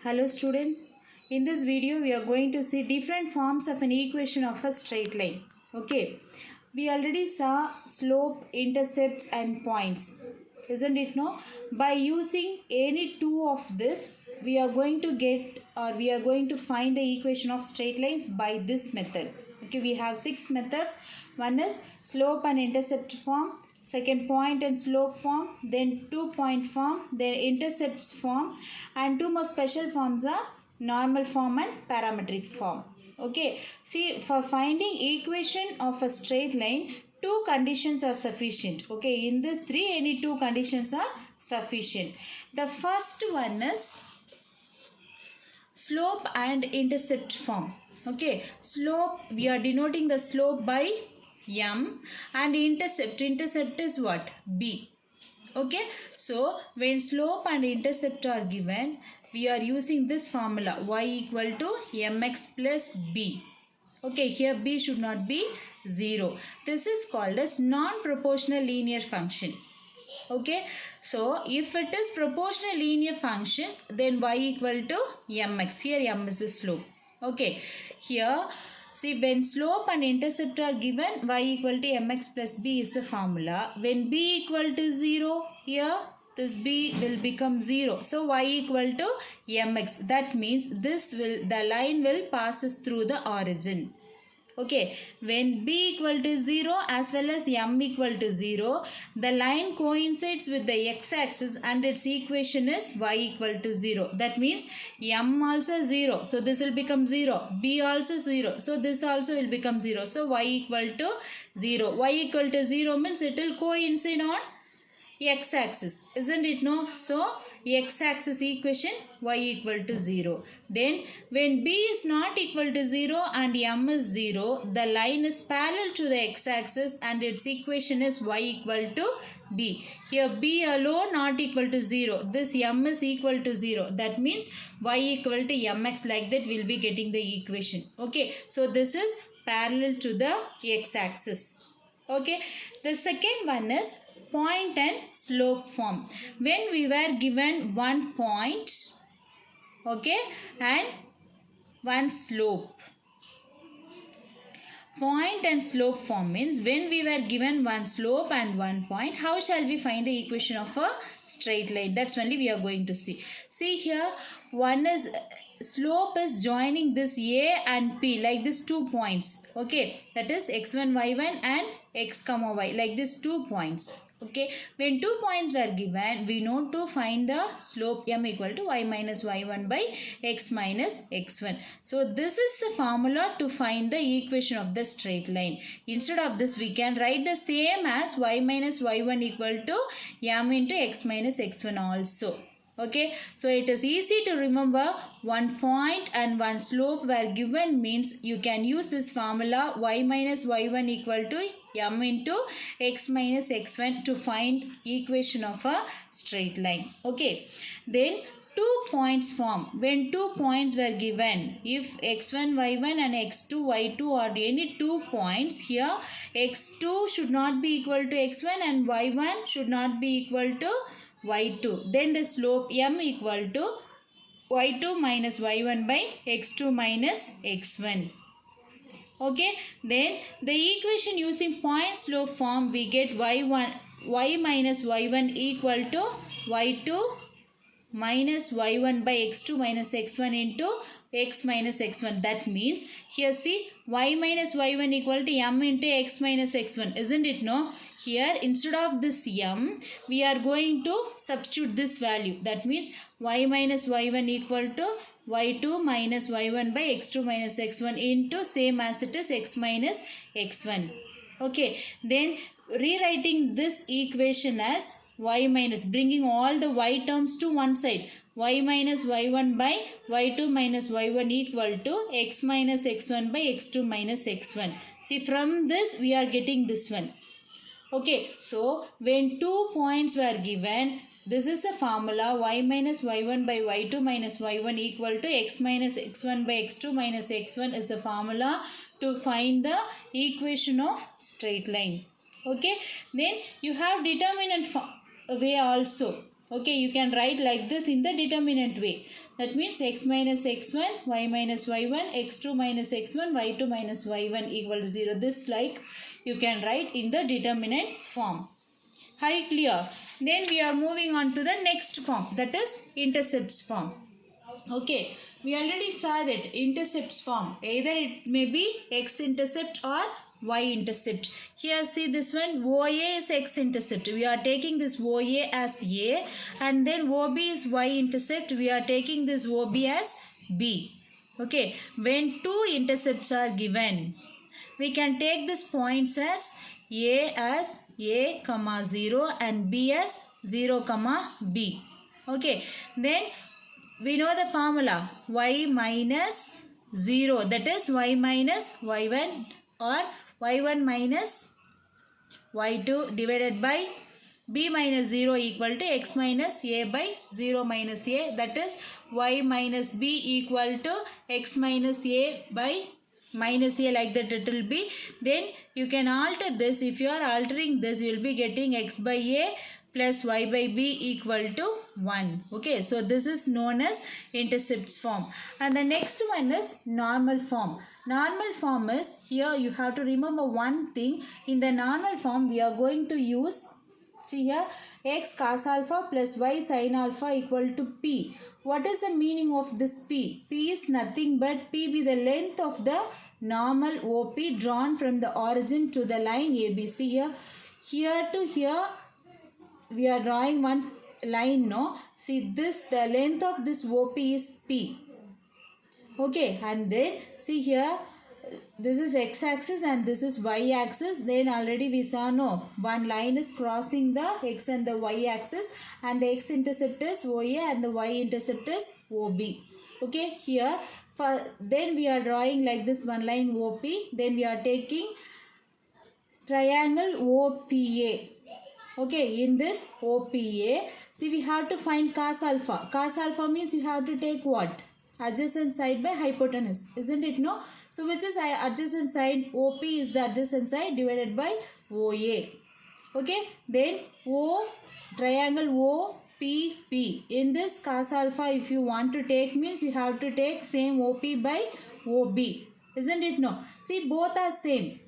Hello students, in this video we are going to see different forms of an equation of a straight line. Okay, we already saw slope, intercepts and points, isn't it no? By using any two of this, we are going to get or we are going to find the equation of straight lines by this method. Okay, we have 6 methods. One is slope and intercept form, second point and slope form, then 2-point form, then intercepts form, and two more special forms are normal form and parametric form. Okay, see, for finding equation of a straight line, two conditions are sufficient. Okay, in this three, any two conditions are sufficient. The first one is slope and intercept form. Okay, slope, we are denoting the slope by m, and intercept is what? B. Okay, so when slope and intercept are given, we are using this formula y equal to mx plus b. Okay, here b should not be 0. This is called as non-proportional linear function. Okay, so if it is proportional linear functions, then y equal to mx. Here m is the slope. Okay, here see, when slope and intercept are given, y equal to mx plus b is the formula. When b equal to 0, here this b will become 0. So y equal to mx. That means the line will passes through the origin. Okay, when b equal to 0 as well as m equal to 0, the line coincides with the x-axis and its equation is y equal to 0. That means m also 0. So this will become 0. B also 0. So this also will become 0. So y equal to 0. Y equal to 0 means it will coincide on x-axis, isn't it no? So x-axis equation y equal to 0. Then when b is not equal to 0 and m is 0, the line is parallel to the x-axis and its equation is y equal to b. Here b alone not equal to 0. This m is equal to 0. That means y equal to mx, like that we'll be getting the equation. Okay, so this is parallel to the x-axis. Okay, the second one is point and slope form. When we were given one point, okay, and one slope. Point and slope form means when we were given one slope and one point, how shall we find the equation of a straight line? That's only we are going to see. See here, one is slope is joining this a and p, like this 2 points. Okay, that is x1 y1 and x comma y, like this 2 points. Okay, when 2 points were given, we know to find the slope m equal to y minus y1 by x minus x1. So this is the formula to find the equation of the straight line. Instead of this, we can write the same as y minus y1 equal to m into x minus x1 also. Okay, so it is easy to remember. One point and one slope were given means you can use this formula y minus y1 equal to m into x minus x1 to find equation of a straight line. Okay, then 2 points form. When 2 points were given, if x1 y1 and x2 y2 are any 2 points, here x2 should not be equal to x1 and y1 should not be equal to y2. Then the slope m equal to y2 minus y1 by x2 minus x1. Okay, then the equation using point slope form, we get y minus y1 equal to y2 minus y1 by x2 minus x1 into x minus x1. That means here see, y minus y1 equal to m into x minus x1, isn't it no? Here instead of this m, we are going to substitute this value. That means y minus y1 equal to y2 minus y1 by x2 minus x1 into same as it is x minus x1. Okay, then rewriting this equation as y minus, bringing all the y terms to one side, y minus y1 by y2 minus y1 equal to x minus x1 by x2 minus x1. See, from this we are getting this one. Okay, so when 2 points were given, this is the formula y minus y1 by y2 minus y1 equal to x minus x1 by x2 minus x1 is the formula to find the equation of straight line. Okay, then you have determinant way also. Okay, you can write like this in the determinant way. That means x minus x1, y minus y1, x2 minus x1, y2 minus y1 equal to 0. This like you can write in the determinant form. Are you clear? Then we are moving on to the next form, that is intercepts form. Okay, we already saw that intercepts form. Either it may be x-intercept or y-intercept. Here see this one, OA is x-intercept. We are taking this OA as A, and then OB is y-intercept. We are taking this OB as B. Okay, when two intercepts are given, we can take these points as A, comma 0 and B as 0, comma B. Okay, then we know the formula y minus 0, that is y minus y1 or y1 minus y2 divided by b minus 0 equal to x minus a by 0 minus a, that is y minus b equal to x minus a by minus a, like that it will be. Then you can alter this. If you are altering this, you will be getting x by a plus y by b equal to 1. Okay, so this is known as intercepts form. And the next one is normal form. Normal form is, here you have to remember one thing. In the normal form, we are going to use, see here, x cos alpha plus y sin alpha equal to p. What is the meaning of this p? P is nothing but p be the length of the normal OP drawn from the origin to the line ABC. Here to here we are drawing one line, no? See this, the length of this OP is P. Okay, and then see here, this is x-axis and this is y-axis. Then already we saw, no, one line is crossing the x and the y-axis, and the x-intercept is OA and the y-intercept is OB. Okay, here, then we are drawing like this one line OP. Then we are taking triangle OPA. Okay, in this OPA, see we have to find cos alpha. Cos alpha means you have to take what? Adjacent side by hypotenuse, isn't it, no? So which is adjacent side? OP is the adjacent side divided by OA. Okay, then O, triangle OPP. In this cos alpha, if you want to take, means you have to take same OP by OB, isn't it, no? See, both are same.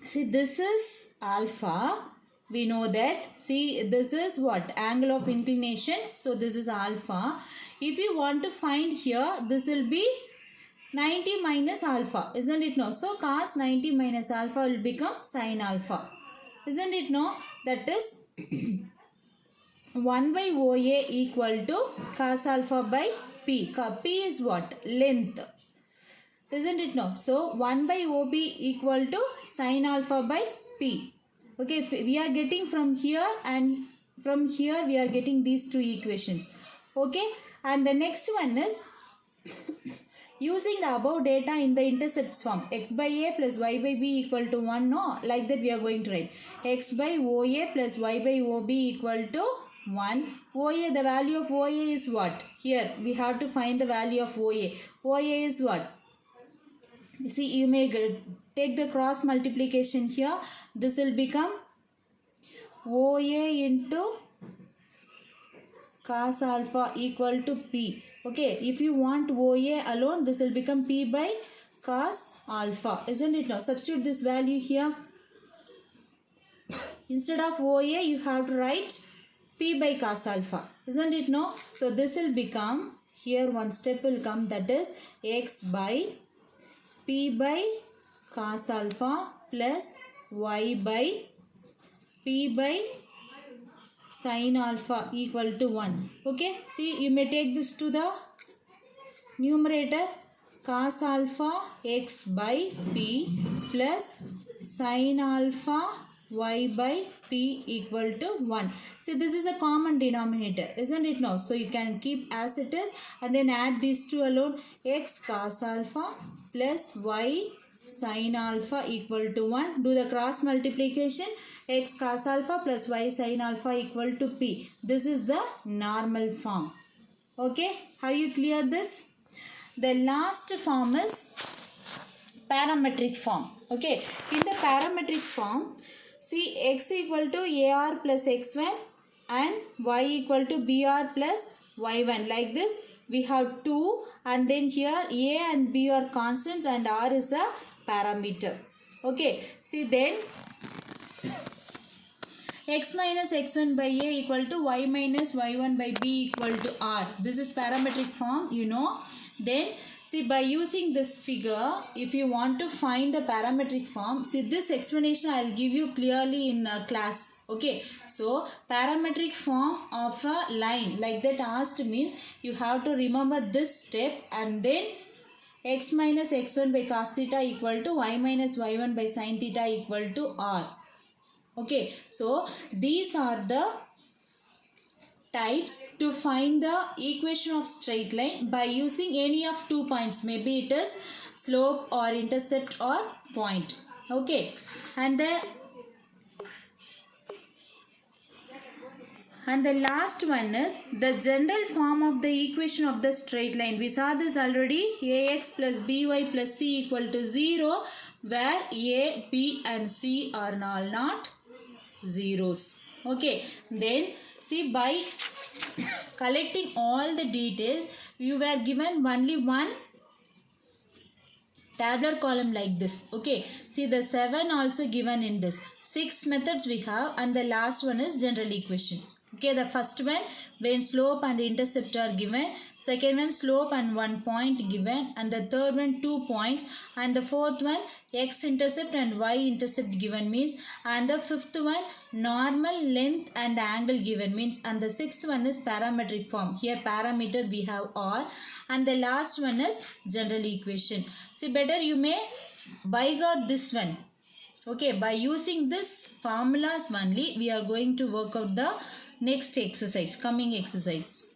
See, this is alpha. We know that. See, this is what? Angle of inclination. So, this is alpha. If you want to find here, this will be 90 minus alpha. Isn't it, no? So, cos 90 minus alpha will become sin alpha. Isn't it, no? That is 1 by OA equal to cos alpha by P. P is what? Length. Isn't it, no? So, 1 by OB equal to sin alpha by P. Okay, we are getting from here, and from here we are getting these two equations. Okay, and the next one is using the above data in the intercepts form. X by a plus y by b equal to 1. No, like that we are going to write x by OA plus y by OB equal to 1. OA, the value of OA is what? Here we have to find the value of OA. OA is what? See, you may take the cross multiplication here. This will become OA into cos alpha equal to P. Okay, if you want OA alone, this will become P by cos alpha. Isn't it now? Substitute this value here. Instead of OA, you have to write P by cos alpha. Isn't it no? So this will become, here one step will come, that is x by P by cos alpha plus y by P by sin alpha equal to 1. Okay, see, you may take this to the numerator, cos alpha x by P plus sin alpha y by P equal to 1. See, this is a common denominator, isn't it now? So you can keep as it is and then add these two alone, x cos alpha plus y sin alpha equal to 1. Do the cross multiplication, x cos alpha plus y sin alpha equal to P. This is the normal form. Okay, have you cleared this? The last form is parametric form. Okay, in the parametric form, see, x equal to AR plus x1 and y equal to br plus y1. Like this we have 2, and then here a and b are constants and r is a parameter. Okay, see then x minus x1 by a equal to y minus y1 by b equal to r. This is parametric form, you know. Then see, by using this figure, if you want to find the parametric form, see this explanation I will give you clearly in class. Okay, so parametric form of a line like that asked means you have to remember this step, and then x minus x1 by cos theta equal to y minus y1 by sin theta equal to r. Okay, so these are the types to find the equation of straight line by using any of 2 points. Maybe it is slope or intercept or point. Okay, and the last one is the general form of the equation of the straight line. We saw this already. Ax plus by plus c equal to 0, where a, b and c are all not zeros. Okay, then see, by collecting all the details, you were given only one tabular column like this. Okay, see the 7 also given in this. 6 methods we have, and the last one is general equation. Okay, the first one when slope and intercept are given, second one slope and 1 point given, and the third one 2 points, and the fourth one x-intercept and y-intercept given means, and the fifth one normal, length and angle given means, and the sixth one is parametric form. Here parameter we have r, and the last one is general equation. See, better you may by God this one. Okay, by using this formulas only we are going to work out the next exercise, coming exercise.